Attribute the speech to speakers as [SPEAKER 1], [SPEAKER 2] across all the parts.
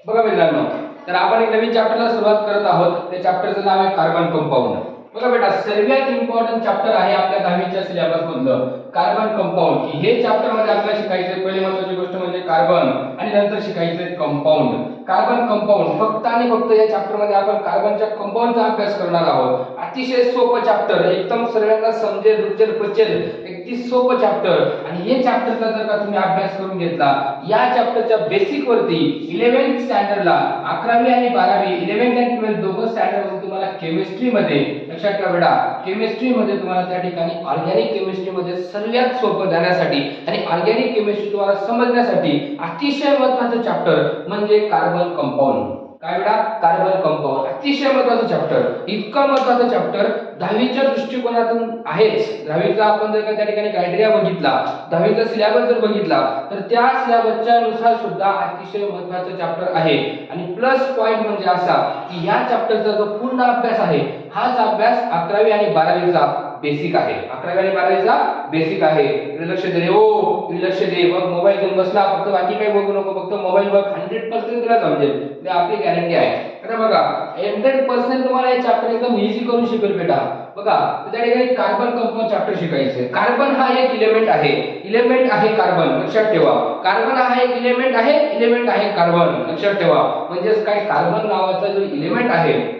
[SPEAKER 1] बघा मित्रांनो, तर आपण एक नवीन चॅप्टरला सुरुवात करत आहोत. त्या चॅप्टरचं नाव आहे कार्बन कंपाऊंड. बघा बेटा, सर्वात इम्पॉर्टंट चॅप्टर आहे आपल्या 10वीच्या सिलेबस मधलं कार्बन कंपाऊंड. की हे चॅप्टर मध्ये आपल्याला शिकायचे पहिली महत्त्वाची गोष्ट म्हणजे कार्बन आणि नंतर शिकायचे कंपाऊंड. कार्बन कंपाऊंड फक्त आणि फक्त या चॅप्टर मध्ये आपण कार्बनच्या कंपाऊंडचा अभ्यास करणार आहोत. अतिशय सोपं चॅप्टर, एकदम सर्वांना समजेल, रुचेल, पचेल, अगदी सोपं चॅप्टर. आणि हे चॅप्टरचा जर का तुम्ही अभ्यास करून घेतला, या चॅप्टरच्या बेसिक वरती 11th स्टँडर्डला 11वी आणि 12वी 11th आणि 12th दोघं स्टँडर्ड मध्ये तुम्हाला केमिस्ट्री मध्ये लक्षात ठेवा बेटा, केमिस्ट्री मध्ये तुम्हाला त्या ठिकाणी ऑर्गॅनिक केमिस्ट्री मध्ये सर्वात सोपं जाण्यासाठी आणि ऑर्गॅनिक केमिस्ट्री तुम्हाला समजण्यासाठी अतिशय महत्त्वाचं चॅप्टर म्हणजे कार्बन कंपाऊंड. काय बेटा? कार्बन कंपाऊंड अतिशय महत्त्वाचं चॅप्टर. इतकं महत्त्वाचं चॅप्टर 10वीच्या दृष्टिकोनातून आहेच. 10वीचा आपण जर का त्या ठिकाणी क्रायटेरिया बघितला, 10वीचा सिलेबस जर बघितला, तर त्या सिलेबसच्या नुसार सुद्धा अतिशय महत्त्वाचं चॅप्टर आहे. आणि प्लस पॉइंट म्हणजे असा की या चॅप्टरचा जो पूर्ण अभ्यास आहे, हाच अभ्यास 11वी आणि 12वीचा बेसिक आहे. 11वी आणि 12वीचा बेसिक आहे. लक्ष दे रे, हो लक्ष दे. बघ, मोबाईल घेऊन बसला, फक्त बाकी काही बघू नको, फक्त मोबाईल बघ. 100% तुला समजेल, ते आपली गॅरंटी आहे. आता बघा, 100% तुम्हाला हे चॅप्टर एकदम इझी करून शिकवेल बेटा. बघा, त्या ठिकाणी कार्बन कंपाऊंड चॅप्टर शिकायचे. कार्बन हा एक इलेमेंट आहे, इलेमेंट आहे कार्बन, लक्षात ठेवा. कार्बन हा एक इलेमेंट आहे, इलेमेंट आहे कार्बन, लक्षात ठेवा. म्हणजेच काय, कार्बन नावाचा जो इलेमेंट आहे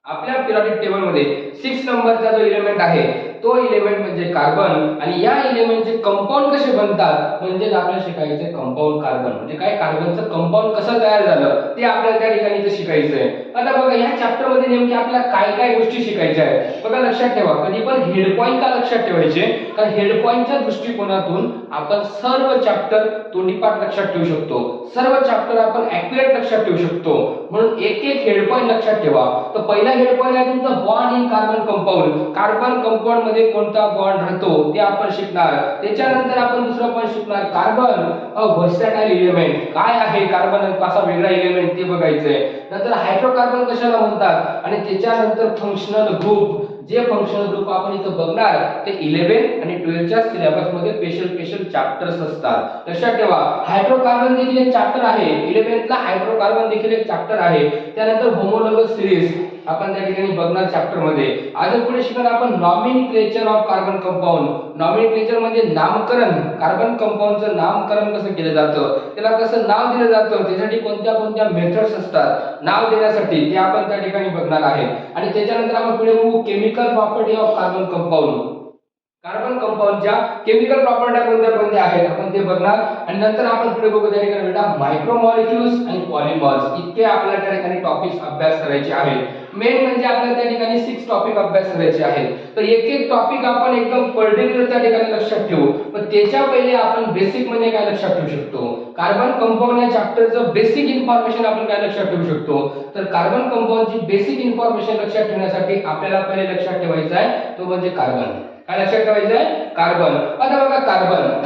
[SPEAKER 1] आपल्या पिरियोडिक टेबल मध्ये 6 नंबरचा जो इलेमेंट आहे, तो इलेमेंट म्हणजे कार्बन. आणि या इलेमेंटचे कंपाऊंड कसे बनतात म्हणजे आपल्याला शिकायचे कंपाऊंड कार्बन. म्हणजे काय, कार्बनचं कंपाऊंड कसं तयार झालं ते आपल्याला त्या ठिकाणी इथे शिकायचंय. आता बघा, या चॅप्टर मध्ये नेमकी आपल्याला काय काय गोष्टी शिकायच्या आहेत बघा. लक्षात ठेवा, कधी पण हेड पॉइंट का लक्षात ठेवायचे, कारण हेड पॉइंटच्या दृष्टिकोनातून आपण सर्व चॅप्टर तोंडीपाठ लक्षात ठेवू शकतो, सर्व चॅप्टर आपण ॲक्युरेट लक्षात ठेवू शकतो. म्हणून एक एक हेड पॉइंट लक्षात ठेवा. तर पहिला हेड पॉइंट आहे तुमचा bond in carbon compound. Carbon compound मध्ये कोणता बॉन्ड राहतो ते आपण शिकणार. त्याच्यानंतर आपण दुसरा पॉइंट शिकणार, कार्बन अ व्हर्सॅटाइल एलिमेंट. काय आहे कार्बन कसा वेगळा एलिमेंट ते बघायचंय. नंतर हायड्रोकार्बन कशाला म्हणतात, आणि त्याच्यानंतर फंक्शनल ग्रुप. जे फंक्शनल ग्रुप आपण इथं बघणार ते 11 आणि 12च्या सिलेबस मध्ये स्पेशल चॅप्टर्स असतात. लक्षात ठेवा, हायड्रोकार्बन देखील एक चॅप्टर आहे. 11thला हायड्रोकार्बन देखील एक चॅप्टर आहे. त्यानंतर होमोलॉगस सिरीज आपण त्या ठिकाणी बघणार चॅप्टर मध्ये. अजून पुढे शिकणार आपण nomenclature of carbon compound. Nomenclature म्हणजे नामकरण. कार्बन कंपाऊंडचं नामकरण कसं केलं जातं, त्याला कसं नाव दिलं जातं, त्यासाठी कोणत्या कोणत्या मेथड्स असतात नाव देण्यासाठी, ते आपण त्या ठिकाणी बघणार आहे. आणि त्याच्यानंतर आपण पुढे बघू chemical property of carbon compound. Carbon कंपाऊंडच्या केमिकल प्रॉपर्ट्या कोणत्या कोणत्या आहेत आपण ते बघणार. आणि नंतर आपण पुढे बघू त्या ठिकाणी बेटा मायक्रोमॉलिक्युल्स आणि पॉलिमर्स. इतके आपल्याला त्या ठिकाणी टॉपिक्स अभ्यास करायचे आहेत. मेन म्हणजे आपल्याला त्या ठिकाणी 6 टॉपिक अभ्यास करायचे आहेत. तर एक एक टॉपिक आपण एकदम पर्टिक्युलर त्या ठिकाणी लक्षात ठेवू. पण त्याच्या पहिले आपण बेसिक म्हणजे काय लक्षात ठेवू शकतो, कार्बन कंपाऊंड या चॅप्टरचं बेसिक इन्फॉर्मेशन आपण काय लक्षात ठेवू शकतो. तर कार्बन कंपाऊंडची बेसिक इन्फॉर्मेशन लक्षात ठेवण्यासाठी आपल्याला पहिले लक्षात ठेवायचं आहे तो म्हणजे कार्बन. काय लक्षात ठेवायचं आहे, कार्बन. आता बघा, कार्बन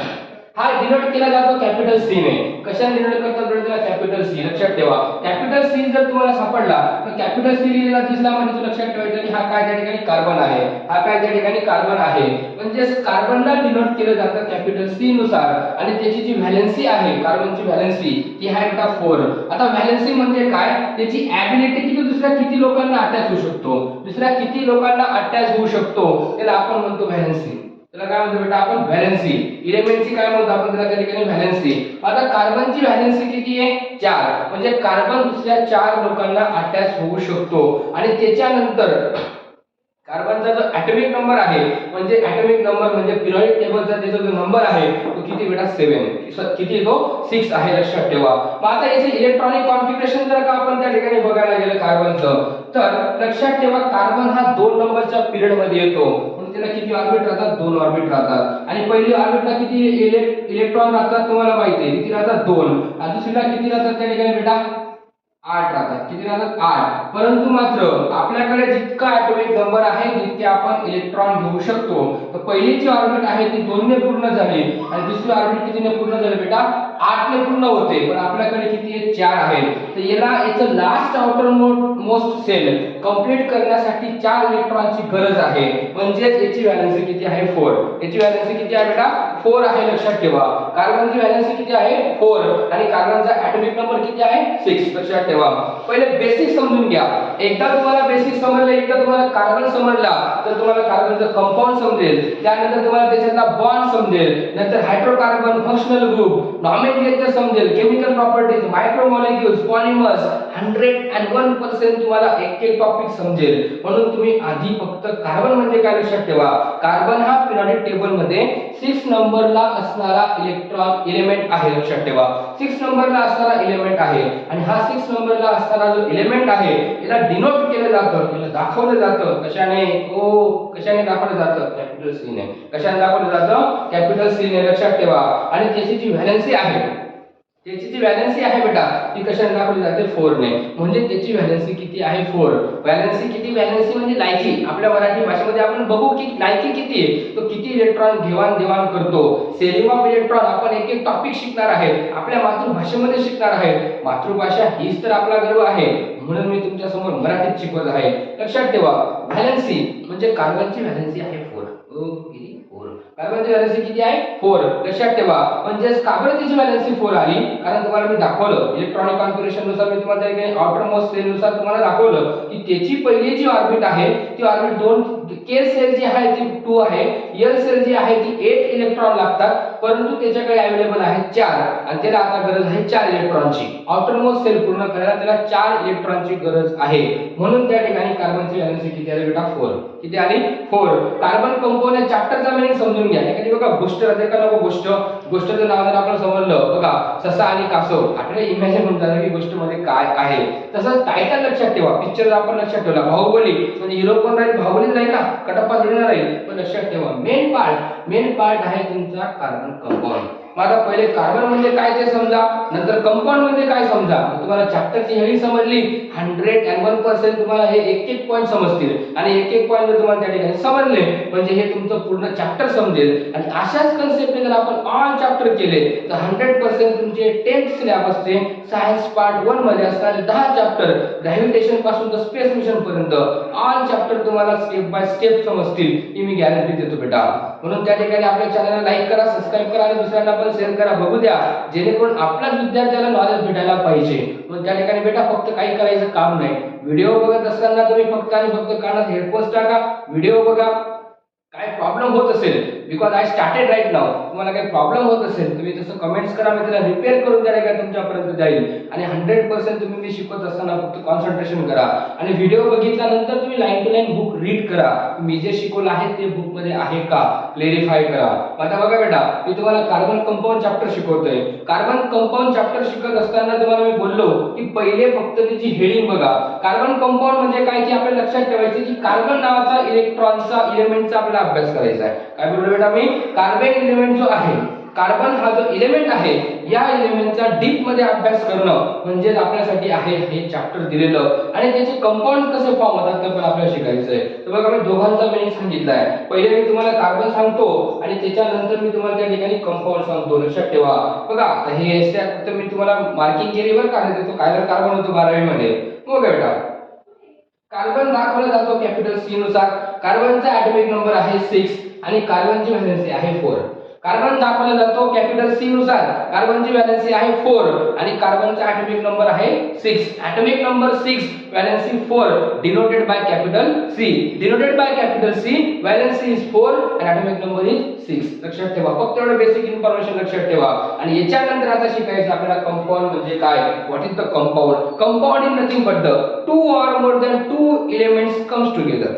[SPEAKER 1] हा डिनोट केला जातो कॅपिटल सी ने. कशाने डिनोट करतात त्याला, कॅपिटल सी. लक्षात ठेवा, कॅपिटल सी जर तुम्हाला सापडला तर कॅपिटल सी लिहिलेला दिसला म्हणजे तो लक्षात ठेवायचा की हा काय त्या ठिकाणी कार्बन आहे, हा काय त्या ठिकाणी कार्बन आहे. म्हणजे कार्बनला डिनोट केलं जातं कॅपिटल सी नुसार. आणि त्याची जी व्हॅलेन्सी आहे, कार्बनची व्हॅलेन्सी ती आहे बेटा 4. आता व्हॅलेन्सी म्हणजे काय, त्याची ॲबिलिटी किती दुसऱ्या किती लोकांना अटॅच होऊ शकतो, दुसऱ्या किती लोकांना अटॅच होऊ शकतो, त्याला आपण म्हणतो व्हॅलेन्सी. त्याला काय म्हणतो बेटा आपण, व्हॅलेन्सी. इलेमेंटची काय म्हणतो आपण त्याला त्या ठिकाणी, व्हॅलेन्सी. आता कार्बनची व्हॅलेन्सी किती आहे, 4. म्हणजे कार्बन दुसऱ्या 4 लोकांना अटॅच होऊ शकतो. आणि त्याच्यानंतर कार्बनचा जो ॲटॉमिक नंबर आहे, म्हणजे ॲटॉमिक नंबर म्हणजे पिरियोडिक टेबलचा त्याचा जो नंबर आहे तो किती बेटा, 7. किती तो 6 आहे, लक्षात ठेवा. मग आता याचे इलेक्ट्रॉनिक कॉन्फिगरेशन जर का आपण त्या ठिकाणी बघायला गेलं कार्बनचं, तर लक्षात ठेवा कार्बन हा 2 नंबरच्या पिरियड मध्ये येतो. म्हणून त्याला किती ऑर्बिट राहतात, 2 ऑर्बिट राहतात. आणि पहिली ऑर्बिटला किती इलेक्ट्रॉन राहतात तुम्हाला माहिती आहे, किती राहतात, 2. आणि दुसरीला किती राहतात त्या ठिकाणी बेटा, 8 राहतात. किती राहतात, 8. परंतु मात्र आपल्याकडे जितका ॲटॉमिक नंबर आहे तितके आपण इलेक्ट्रॉन घेऊ शकतो. तर पहिली जी ऑर्बिट आहे ती 2 ने पूर्ण झाली आणि दुसरी ऑर्बिट कितीने पूर्ण झाली बेटा, 8 ने पूर्ण होते. पण आपल्याकडे किती आहे, 4 आहे. तर याचं last outermost cell complete करण्यासाठी 4 इलेक्ट्रॉनची गरज आहे. म्हणजे याची व्हॅलेन्सी किती आहे, 4. याची व्हॅलेन्सी किती आहे बेटा, 4 आहे, लक्षात ठेवा. कार्बनची व्हॅलेन्सी किती आहे, 4. आणि कार्बनचा ॲटॉमिक नंबर किती किती आहे 6 लक्षात ठेवा. पहिले बेसिक समजून घ्या. एकदा तुम्हाला बेसिक समजलं, एकदा तुम्हाला कार्बन समजला तर तुम्हाला कार्बनचं कंपाऊंड समजेल, त्यानंतर तुम्हाला त्याच्यातला बॉन्ड समजेल, नंतर हायड्रोकार्बन, फंक्शनल ग्रुप, नॉमेनक्लेचर समजेल, केमिकल प्रॉपर्टीज, मायक्रोमॉलिक्युल्स, पॉलिमर्स, 101% तुम्हाला एक एक टॉपिक समजेल. म्हणून तुम्ही आधी फक्त कार्बन म्हणजे काय लक्षात ठेवा. कार्बन हा पिरियडिक टेबल मध्ये 6 नंबरला असणारा इलेक्ट्रॉन एलिमेंट आहे लक्षात ठेवा. 6 नंबरला असणारा एलिमेंट आहे आणि हा 6 नंबरला असणारा जो एलिमेंट आहे याला डिनोट केलं जातं, याला दाखवलं जातं कशाने. कशाने दाखवलं जातं? कॅपिटल सी ने. कशाने दाखवलं जातं? कॅपिटल सी ने लक्षात ठेवा. आणि त्याची जी व्हॅलेन्सी आहे, त्याची जी व्हॅलेन्सी आहे बेटा ती कशाने दाखवली जाते? 4 ने. म्हणजे त्याची व्हॅलेन्सी किती आहे? 4. व्हॅलेन्सी किती? व्हॅलेन्सी म्हणजे लायकी. आपल्या मराठी भाषेमध्ये आपण बघू की लायकी किती आहे, तो किती इलेक्ट्रॉन घेवाण करतो. सेलिंग ऑफ इलेक्ट्रॉन आपण एक एक टॉपिक शिकणार आहे, आपल्या मातृभाषेमध्ये शिकणार आहे. मातृभाषा हीच तर आपला गर्व आहे, म्हणून मी तुमच्या समोर मराठीत शिकवत आहे. लक्षात ठेवा व्हॅलेन्सी म्हणजे कार्बनची व्हॅलेन्सी आहे 4. कार्बनची व्हॅलेन्सी किती आहे? 4. लक्षात ठेवा. म्हणजे कार्बनची व्हॅलेन्सी 4 आली कारण तुम्हाला मी दाखवलं इलेक्ट्रॉनिक कॉन्फिगरेशन नुसार, मी तुम्हाला काही आउटर मोस्ट सेल नुसार तुम्हाला दाखवलं की त्याची पहिली जी ऑर्बिट आहे ती ऑर्बिट 2, के सेल जी आहे ती 2 आहे, एल सेल जी आहे ती 8 इलेक्ट्रॉन लागतात, परंतु त्याच्याकडे अवेलेबल आहे 4 आणि त्याला आता गरज आहे 4 इलेक्ट्रॉनची. आउटर मोस्ट सेल पूर्ण करायला त्याला 4 इलेक्ट्रॉनची गरज आहे. म्हणून त्या ठिकाणी कार्बनची व्हॅलेन्सी किती आली बेटा? 4. किती आली? 4. कार्बन कंपाऊंड या चॅप्टरचा मीनिंग समजून घ्या. एखादी बघा गोष्ट राहते का नको, गोष्टचं नाव जर आपण समजलं बघा ससा आणि कासव, आपल्याला इमॅजिन होऊन जातं की गोष्टमध्ये काय आहे. तसंच टायटल लक्षात ठेवा. पिक्चर आपण लक्षात ठेवला बाहुबली म्हणजे हिरो कोण राहील? बाहुबलीच राहील ना, कटप्पा थोडी ना राहील. पण लक्षात ठेवा मेन पार्ट आहे तुमचा कार्बन कंपाऊंड. माझा पहिले कार्बन म्हणजे काय ते समजा, नंतर कंपाऊंड म्हणजे काय समजा. तुम्हाला चॅप्टरची हेडिंग समजली 101% तुम्हाला हे एक एक पॉइंट समजतील आणि एक एक पॉइंट जर तुम्हाला त्या ठिकाणी समजले म्हणजे हे तुमचं पूर्ण चॅप्टर समजेल. आणि अशाच कन्सेप्टने जर आपण ऑल चॅप्टर केले तर 100% तुमचे 10th सिलेबसचे सायन्स पार्ट 1 मध्ये असणारे 10 चॅप्टर ग्रॅव्हिटेशन पासून तर स्पेस मिशन पर्यंत ऑल चॅप्टर तुम्हाला स्टेप बाय स्टेप समजतील, ही मी गॅरंटी देतो बेटा. म्हणून त्या ठिकाणी आपल्या चॅनलला लाईक करा, सबस्क्राइब करा आणि दुसऱ्यांना पण शेअर करा, बघू द्या, जेणेकरून आपल्याच विद्यार्थ्याला नॉलेज भेटायला पाहिजे. म्हणून त्या ठिकाणी बेटा फक्त काही करायचं काम नाही. व्हिडिओ बघत असताना तुम्ही फक्त आणि फक्त कानात हेडफोन्स टाका, व्हिडिओ बघा. काय प्रॉब्लेम होत असेल, because I started right now, तुम्हाला काही प्रॉब्लेम होत असेल तुम्ही तसं कमेंट्स करा, मी त्याला रिपेअर करून त्या ठिकाणी तुमच्यापर्यंत जाईल. आणि 100% तुम्ही मी शिकवत असताना फक्त कॉन्सन्ट्रेशन करा आणि व्हिडिओ बघितल्यानंतर तुम्ही line to line book read करा. मी जे शिकवलं आहे ते बुक मध्ये आहे का क्लेरिफाय करा. आता बघा बेटा मी तुम्हाला कार्बन कंपाऊंड चॅप्टर शिकवतोय. कार्बन कंपाऊंड चॅप्टर शिकत असताना तुम्हाला मी बोललो की पहिले फक्त त्याची हेडिंग बघा. कार्बन कंपाऊंड म्हणजे काय की आपल्याला लक्षात ठेवायचे की कार्बन नावाचा इलेक्ट्रॉनचा एलिमेंटचा आपल्याला अभ्यास करायचा आहे. काय बोललो बेटा मी? कार्बन एलिमेंट जो आहे, कार्बन हा जो एलिमेंट आहे या एलिमेंटचा डीप मध्ये अभ्यास करणं म्हणजे आपल्यासाठी आहे हे चॅप्टर दिलेलं. आणि त्याचे कंपाऊंड कसे फॉर्म होतात ते पण आपल्याला शिकायचं आहे. तर बघा मी दोघांचा मीनिंग सांगितलाय. पहिले मी तुम्हाला कार्बन सांगतो आणि त्याच्यानंतर मी तुम्हाला त्या ठिकाणी कंपाऊंड सांगतो. लक्षात ठेवा बघा आता हे फक्त मी तुम्हाला मार्किंग केली बरं का, तो काय कार्बन होतो 12वी मध्ये. बघा बेटा कार्बन दाखवला जातो कॅपिटल सी नुसार. कार्बनचा ऍटॉमिक नंबर आहे 6 आणि कार्बनची व्हॅलेन्सी आहे 4. कार्बन दाखवला जातो कॅपिटल सी नुसार. कार्बनची व्हॅलेन्सी आहे 4 आणि कार्बनचा ऍटॉमिक नंबर आहे 6. Atomic number 6, valency 4, denoted by capital C. Denoted by capital C, valency is 4 आणि ऍटॉमिक नंबर इज 6. लक्षात ठेवा, फक्त एवढं बेसिक इन्फॉर्मेशन लक्षात ठेवा. आणि याच्यानंतर आता शिकायचं आपल्याला कंपाऊंड म्हणजे काय. What is the compound? Compound is nothing but the 2 or more than 2 elements comes together.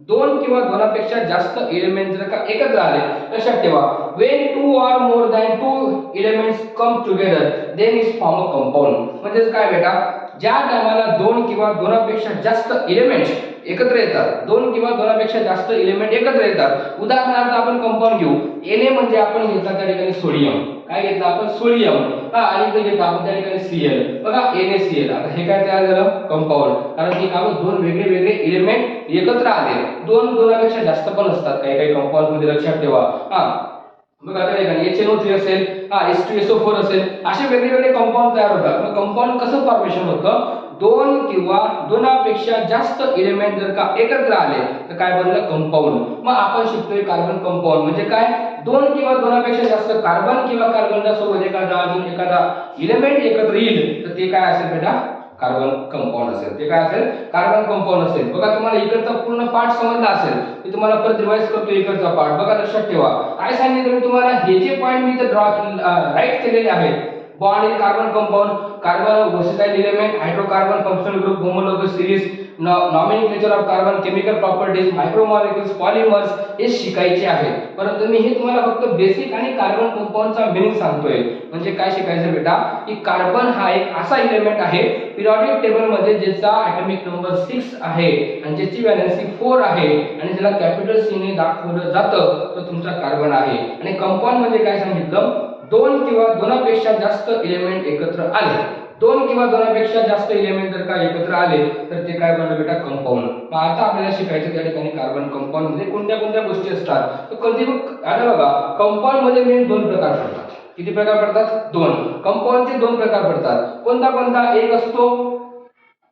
[SPEAKER 1] 2 किंवा 2पेक्षा जास्त एलिमेंट जर का एकत्र आले, लक्षात ठेवा when 2 or more than 2 elements come together then is form a compound. म्हणजे काय बेटा, ज्या टायमाला 2 किंवा 2पेक्षा जास्त एलिमेंट एकत्र येतात, 2 किंवा 2पेक्षा जास्त एलिमेंट एकत्र येतात. उदाहरणार्थ आपण कंपाऊंड घेऊ. Na म्हणजे आपण घेतला त्या ठिकाणी सोडियम. काय घेतलं आपण? सोडियम. आणि इथे घेतलं आपण त्या ठिकाणी Cl. बघा NaCl. आता हे काय तयार झालं? कंपाऊंड. कारण की काय 2 वेगळे एलिमेंट एकत्र आले. 2पेक्षा जास्त पण असतात काही काही कंपाऊंड मध्ये, लक्षात ठेवा. बघा त्या ठिकाणी HNO3 असेल, H2SO4 असेल, असे वेगवेगळे कंपाऊंड तयार होतात. मग कंपाऊंड कसं फॉर्मेशन होतं? दोन किंवा दोनापेक्षा जास्त एलिमेंट जर का एकत्र आले तर काय बनलं कंपाऊंड. मग आपण शिकतोय कार्बन कंपाऊंड म्हणजे काय, दोन किंवा दोनापेक्षा जास्त कार्बन किंवा कार्बनच्या सोबत एखादा एलिमेंट एकत्र येईल तर ते काय असेल बेटा, कार्बन कंपाऊंड असेल. ते काय असेल, कार्बन कंपाऊंड असेल. बघा तुम्हाला इकडचा पूर्ण पार्ट समजला असेल, मी तुम्हाला परत रिवाइज करतो इकडचा पार्ट. बघा लक्षात ठेवा काय सांगितलं मी तुम्हाला, हे जे पॉइंट मी इथे राईट केलेले आहेत. Bond in carbon compound, carbon versatile element, hydrocarbon functional group, homologous series, nomenclature of carbon, chemical properties, micromolecules, polymers हे शिकायचे आहेत. परंतु मी हे तुम्हाला फक्त बेसिक आणि कार्बन कंपाऊंडचा मीनिंग सांगतोय. म्हणजे काय शिकायचं बेटा, की कार्बन हा एक असा एलिमेंट आहे पिरियोडिक टेबल मध्ये ज्याचा ॲटॉमिक नंबर 6 आहे आणि ज्याची व्हॅलेन्सी 4 आहे आणि ज्याला कॅपिटल सी ने दाखवलं जातं तो तुमचा कार्बन आहे. आणि कंपाऊंड म्हणजे काय सांगितलं, दोन किंवा दोनापेक्षा जास्त एलिमेंट एकत्र आले. दोन किंवा दोनापेक्षा जास्त एलिमेंट जर का एकत्र आले तर ते काय बनलं बेटा, कंपाऊंड. मग आता आपल्याला शिकायचं त्या ठिकाणी कार्बन कंपाऊंड मध्ये कोणत्या कोणत्या गोष्टी असतात. तर कधी आता बघा, कंपाऊंड मध्ये मेन दोन प्रकार पडतात. किती प्रकार पडतात, दोन. कंपाऊंडचे दोन प्रकार पडतात. कोणता कोणता, एक असतो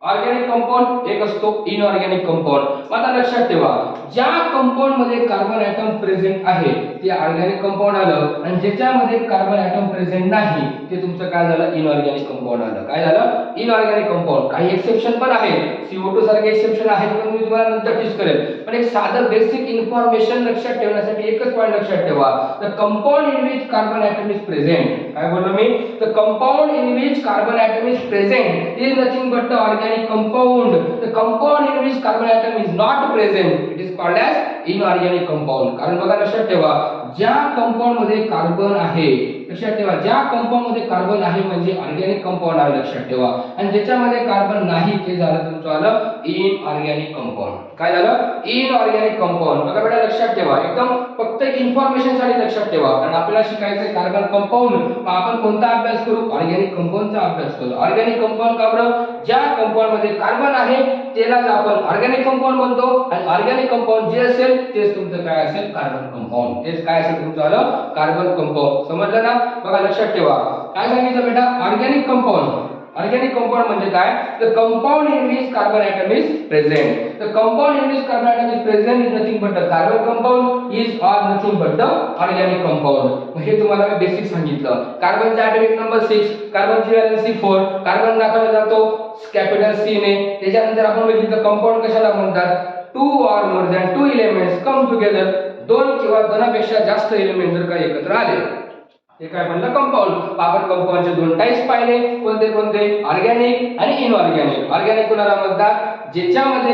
[SPEAKER 1] ऑर्गॅनिक कंपाऊंड, एक असतो इनऑर्गॅनिक कंपाऊंड. आता लक्षात ठेवा, ज्या कंपाऊंड मध्ये कार्बन ॲटम प्रेझेंट आहे ते ऑर्गॅनिक कंपाऊंड आलं आणि ज्याच्यामध्ये कार्बन ॲटम प्रेझेंट नाही ते तुमचं काय झालं, इनऑर्गॅनिक कंपाऊंड आलं. काय झालं, इनऑर्गॅनिक कंपाऊंड. काही एक्सेप्शन पण आहे, CO2 सारखे एक्सेप्शन आहेत पण मी तुम्हाला नंतर टीच करेल. पण एक साधं बेसिक इन्फॉर्मेशन लक्षात ठेवण्यासाठी एकच पॉइंट लक्षात ठेवा, the compound in which carbon atom is present. काय बोललो मी, the compound in which carbon atom is present is nothing but the organic compound. The compound in which carbon atom is not present, it is called as inorganic compound. कारण बघा लक्षात ठेवा, ज्या compound मध्ये carbon आहे, लक्षात ठेवा ज्या कंपाऊंड मध्ये कार्बन आहे म्हणजे ऑर्गॅनिक कंपाऊंड आहे, लक्षात ठेवा. आणि ज्याच्यामध्ये कार्बन नाही ते झालं तुमचं आलं इनऑर्गॅनिक कंपाऊंड. काय झालं, इनऑर्गॅनिक कंपाऊंड. बघा बेटा लक्षात ठेवा, एकदम फक्त इन्फॉर्मेशन साठी लक्षात ठेवा. कारण आपल्याला शिकायचं कार्बन कंपाऊंड, मग आपण कोणता अभ्यास करू, ऑर्गॅनिक कंपाऊंडचा अभ्यास करू. ऑर्गॅनिक कंपाऊंड का बरं, ज्या कंपाऊंड मध्ये कार्बन आहे त्यालाच आपण ऑर्गॅनिक कंपाऊंड म्हणतो आणि ऑर्गॅनिक कंपाऊंड जे असेल तेच तुमचं काय असेल, कार्बन कंपाऊंड. तेच काय असेल तुमचं आलं कार्बन कंपाऊंड. समजलं ना. बघा लक्षात ठेवा काय सांगितलं बेटा, ऑर्गॅनिक कंपाऊंड. ऑर्गॅनिक कंपाऊंड म्हणजे काय, the compound in which carbon atom is present. The compound in which carbon atom is present is nothing but the carbon compound is or nothing but the organic compound. हे तुम्हाला मी basic सांगितलं. कार्बनचा atomic number 6, कार्बनची valency 4, carbon दाखवला जातो capital C ने. त्याच्यानंतर आपण बघितलं कंपाऊंड कशाला म्हणतात, to or more than two elements come together. दोन किंवा दोनापेक्षा जास्त एलिमेंट जर का एकत्र आले ते काय म्हणलं, कंपाऊंड. आपण कंपाऊंडचे दोन टाइप्स पाहिले, कोणते कोणते, ऑर्गॅनिक आणि इनऑर्गॅनिक. ऑर्गॅनिक कोणाला म्हणतात, ज्याच्यामध्ये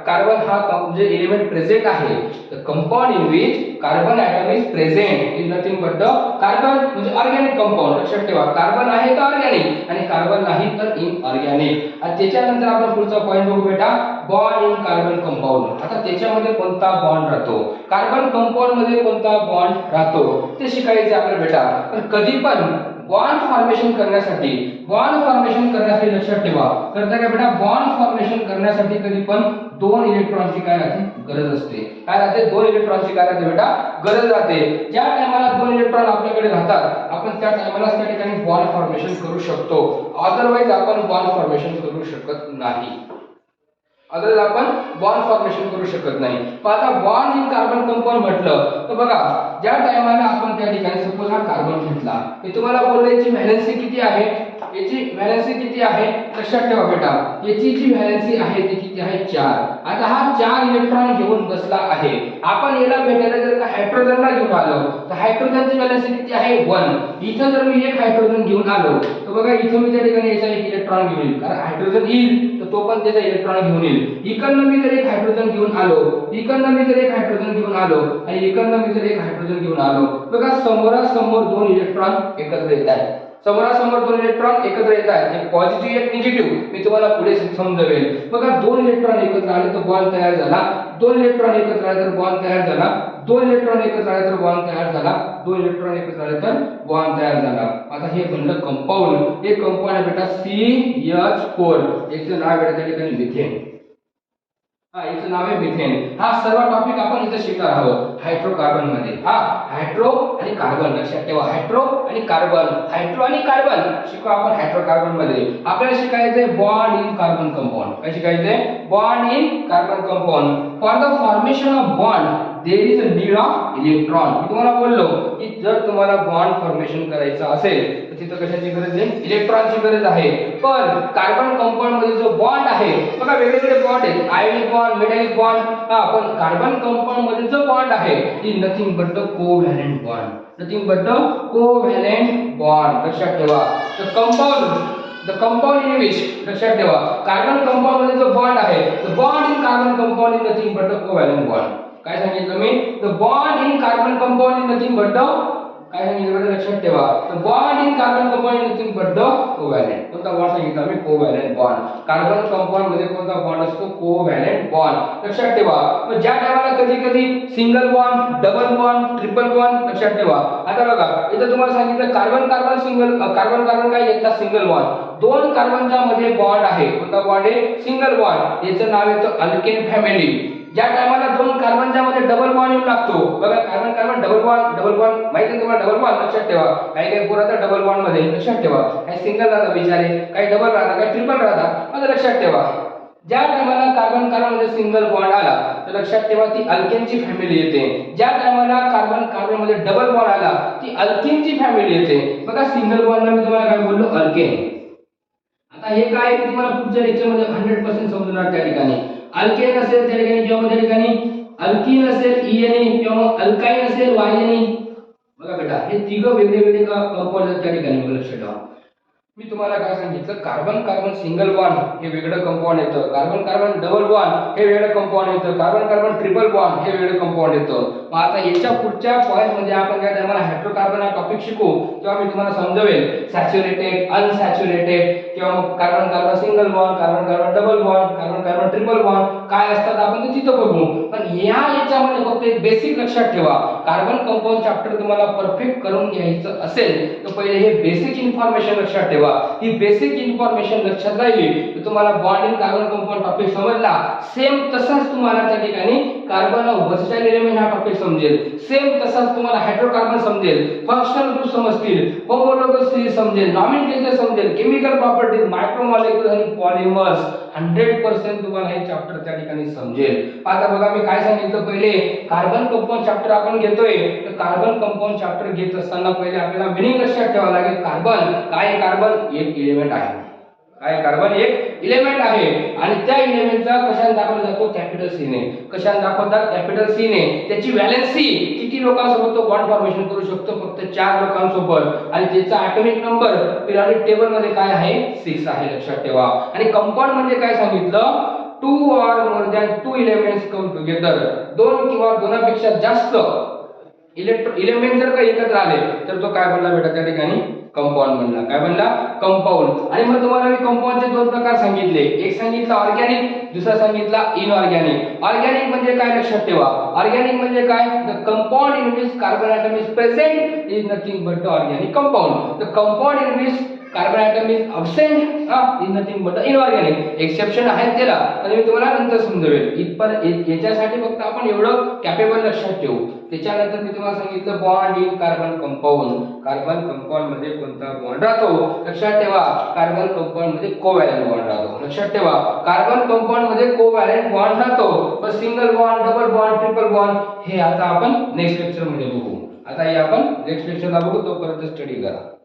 [SPEAKER 1] कार्बन हा जे एलिमेंट प्रेझेंट आहे. The compound in which carbon atom is present is nothing but the carbon म्हणजे ऑर्गॅनिक कंपाऊंड. लक्षात ठेवा, कार्बन आहे तर ऑर्गॅनिक आणि कार्बन नाही तर इनऑर्गॅनिक. आणि त्याच्यानंतर आपण पुढचा पॉइंट बघू बेटा, बॉन्ड इन कार्बन कंपाऊंड. आता त्याच्यामध्ये कोणता बॉन्ड राहतो, कार्बन कंपाऊंड मध्ये कोणता बॉन्ड राहतो ते शिकायचे आपल्याला बेटा. पण कधी पण बॉन्ड फॉर्मेशन करण्यासाठी लक्षात ठेवा, करता का बेटा, बॉन्ड फॉर्मेशन करण्यासाठी कधी पण दोन इलेक्ट्रॉनची काय राहते, गरज असते. काय राहते, दोन इलेक्ट्रॉनची काय राहते बेटा, गरज राहते. ज्या टायमाला दोन इलेक्ट्रॉन आपल्याकडे राहतात आपण त्या टायमाला त्या ठिकाणी बॉन्ड फॉर्मेशन करू शकतो. अदरवाइज आपण बॉन्ड फॉर्मेशन करू शकत नाही. आपण बॉन्ड फॉर्मेशन करू शकत नाही. पण आता बॉन्ड इन कार्बन कंपाऊंड म्हटलं तर बघा, ज्या टायमाला आपण त्या ठिकाणी सपोज हा कार्बन घेतला, मी तुम्हाला बोललो याची व्हॅलेन्सी किती आहे, याची व्हॅलेन्सी किती आहे, लक्षात ठेवा बेटा, याची जी व्हॅलेन्सी आहे ती किती आहे, 4. आता हा 4 इलेक्ट्रॉन घेऊन बसला आहे. आपण याला भेटायला जर का हायड्रोजनला घेऊन आलो तर हायड्रोजनची व्हॅलेन्सी किती आहे, 1. इथं जर मी एक हायड्रोजन घेऊन आलो तर बघा इथं मी त्या ठिकाणी याचा एक इलेक्ट्रॉन घेऊन येईल, कारण हायड्रोजन येईल तर तो पण त्याचा इलेक्ट्रॉन घेऊन येईल. इकडनं मी जर एक हायड्रोजन घेऊन आलो, इकडनं मी जर एक हायड्रोजन घेऊन आलो आणि इकडनं मी जर एक हायड्रोजन घेऊन आलो, बघा समोरासमोर दोन इलेक्ट्रॉन एकत्र येत आहेत. समोरासमोर दोन इलेक्ट्रॉन एकत्र येत आहेत, एक पॉझिटिव्ह एक निगेटिव्ह. मी तुम्हाला पुढे समजवेल. बघा दोन इलेक्ट्रॉन एकत्र आले तर बॉन्ड तयार झाला, दोन इलेक्ट्रॉन एकत्र आले तर बॉन्ड तयार झाला, दोन इलेक्ट्रॉन एकत्र आले तर बॉन्ड तयार झाला, दोन इलेक्ट्रॉन एकत्र आले तर बॉन्ड तयार झाला. आता हे बनलं कंपाऊंड. हे कंपाऊंड आहे बेटा CH4. याचं नाव आहे त्या ठिकाणी मिथेन. याचं नाव आहे मिथेन. हा सर्व टॉपिक आपण इथे शिकणार आहोत हायड्रोकार्बन मध्ये. हायड्रो आणि कार्बन लक्षात ठेवा. हायड्रो आणि कार्बन शिकू आपण हायड्रोकार्बन मध्ये. आपल्याला शिकायचंय बॉन्ड इन कार्बन कंपाऊंड. काय शिकायचंय? Bond in carbon compound. For the formation of bond there is a need of electron. मी तुम्हाला बोललो की जर तुम्हाला बॉन्ड फॉर्मेशन करायचं असेल तर तिथं कशाची गरज आहे? इलेक्ट्रॉनची गरज आहे. पण कार्बन कंपाऊंड मध्ये जो बॉन्ड आहे बघा वेगवेगळे बॉन्ड आहेत. Ionic bond, metallic bond. पण कार्बन कंपाऊंड मध्ये जो बॉन्ड आहे ती nothing but the covalent bond. Nothing but the covalent bond. लक्षात ठेवा. द कंपाऊंड इन विच लक्षात ठेवा कार्बन कंपाऊंड मध्ये जो बॉन्ड आहे the bond in carbon compound is nothing but the covalent bond. काय सांगितलं मी? The bond in carbon compound is nothing but the काय सांगितलं लक्षात ठेवा. The bond in carbon compound is nothing but the covalent. कोणता bond सांगितला मी? Covalent bond. कार्बन कंपाऊंड मध्ये कोणता बॉन्ड असतो? Covalent bond. लक्षात ठेवा. मग ज्या टायमाला कधी single bond, double bond, triple bond लक्षात ठेवा. आता बघा इथं तुम्हाला सांगितलं कार्बन सिंगल कार्बन काय येतात? Single bond. दोन कार्बनच्या मध्ये बॉन्ड आहे. कोणता बॉन्ड आहे? Single bond. याचं नाव येतं अल्केन फॅमिली. ज्या टायमाला दोन कार्बनच्या मध्ये डबल बॉन्ड येऊन लागतो बघा कार्बन डबल बॉन्ड माहिती आहे तुम्हाला? डबल बॉन्ड लक्षात ठेवा. काही पुराचा डबल बॉन्ड मध्ये लक्षात ठेवा. काही सिंगल राहतात बिचारे, काही डबल राहतात, काही ट्रिपल राहतात. आता लक्षात ठेवा ज्या टायमाला कार्बन मध्ये सिंगल बॉन्ड आला तर लक्षात ठेवा ती अल्केनची फॅमिली येते. ज्या टायमाला कार्बन मध्ये डबल बॉन्ड आला ती अल्केनची फॅमिली येते. बघा सिंगल बॉन्डला मी तुम्हाला काय बोललो? अल्केन. आता हे काय तुम्हाला पुढच्या लेक्चरमध्ये 100% समजणार. त्या ठिकाणी अल्केन असेल त्या ठिकाणी किंवा त्या ठिकाणी अल्कीन असेल ईएनए किंवा अल्काइन असेल वायएनए. बघा बेटा हे तिघं वेगळे कंपाऊंड त्या ठिकाणी लक्षात ठेवा. मी तुम्हाला काय सांगितलं? कार्बन सिंगल बॉन्ड हे वेगळं कंपाऊंड येतं. कार्बन डबल बॉन्ड हे वेगळं कंपाऊंड येतं. कार्बन ट्रिपल बॉन्ड हे वेगळं कंपाऊंड येतं. मग आता याच्या पुढच्या पॉइंट मध्ये आपण काय टायमाला हायड्रोकार्बन हा टॉपिक शिकू तेव्हा मी तुम्हाला समजवेल सॅच्युरेटेड, अनसॅच्युरेटेड किंवा carbon single bond, carbon double bond, carbon triple bond काय असतात आपण ते तिथं बघू. पण याच्यामध्ये फक्त एक बेसिक लक्षात ठेवा. कार्बन कंपाऊंड चॅप्टर तुम्हाला परफेक्ट करून घ्यायचं असेल तर पहिले हे बेसिक इन्फॉर्मेशन लक्षात ठेवा. ही बेसिक इन्फॉर्मेशन लक्षात राहिली तर तुम्हाला bond in carbon compound topic समजला. सेम तसाच तुम्हाला त्या ठिकाणी कार्बन वर्सटाइल एलिमेंट हा टॉपिक समजेल. सेम तसाच तुम्हाला हायड्रोकार्बन समजेल, फंक्शनल ग्रुप समजतील, होमोलॉगस सीरीज समजेल, नॉमेनक्लेचर समजेल, केमिकल प्रॉपर्टीज, मायक्रोमॉलिक्युल्स आणि पॉलिमर्स 100% तुम्हाला हे चॅप्टर त्या ठिकाणी समजेल. आता बघा मी काय सांगितलं पहिले कार्बन कंपाऊंड चॅप्टर आपण घेतोय तर कार्बन कंपाऊंड चॅप्टर घेत असताना पहिले आपल्याला मीनिंग लक्षात ठेवावं लागेल. कार्बन एक एलिमेंट आहे. कार्बन एक एलिमेंट आहे आणि त्या एलिमेंटचा कशाने दाखवला जातो? कॅपिटल सी ने. कशाने दाखवतात? कॅपिटल सी ने. त्याची व्हॅलेन्सी किती लोकांसोबत तो बॉन्ड फॉर्मेशन करू शकतो? फक्त 4 लोकांसोबत. आणि त्याचा ॲटॉमिक नंबर पिरियॉडिक टेबल मध्ये काय आहे? 6 आहे. लक्षात ठेवा. आणि कंपाऊंड म्हणजे काय सांगितलं? 2 or more than 2 elements come together. दोन किंवा दोनापेक्षा जास्त एलिमेंट जर का एकत्र आले तर तो काय बनला बेटा? त्या ठिकाणी कंपाऊंड बनला. काय बनला? कंपाऊंड. आणि मग तुम्हाला मी कंपाऊंडचे 2 प्रकार सांगितले. एक सांगितला ऑर्गॅनिक, दुसरा सांगितला इनऑर्गॅनिक. ऑर्गॅनिक म्हणजे काय? लक्षात ठेवा. ऑर्गॅनिक म्हणजे काय? The compound in which carbon atom is present is nothing but the organic compound. The compound in which carbon atom is absent is nothing but inorganic. Exception आहेत त्याला आणि मी तुम्हाला नंतर समजवेल. याच्यासाठी फक्त आपण एवढं कॅपेबल लक्षात ठेवू. त्याच्यानंतर मी तुम्हाला सांगितलं bond in carbon compound. Carbon compound मध्ये कोणता बॉन्ड राहतो? लक्षात ठेवा कार्बन कंपाऊंड मध्ये कोव्हॅलेंट बॉन्ड राहतो. लक्षात ठेवा कार्बन कंपाऊंड मध्ये कोव्हॅलेंट बॉन्ड राहतो. पण single bond, double bond, triple bond हे आता आपण नेक्स्ट लेक्चर मध्ये बघू. आता हे आपण नेक्स्ट लेक्चरला बघू. तोपर्यंत स्टडी करा.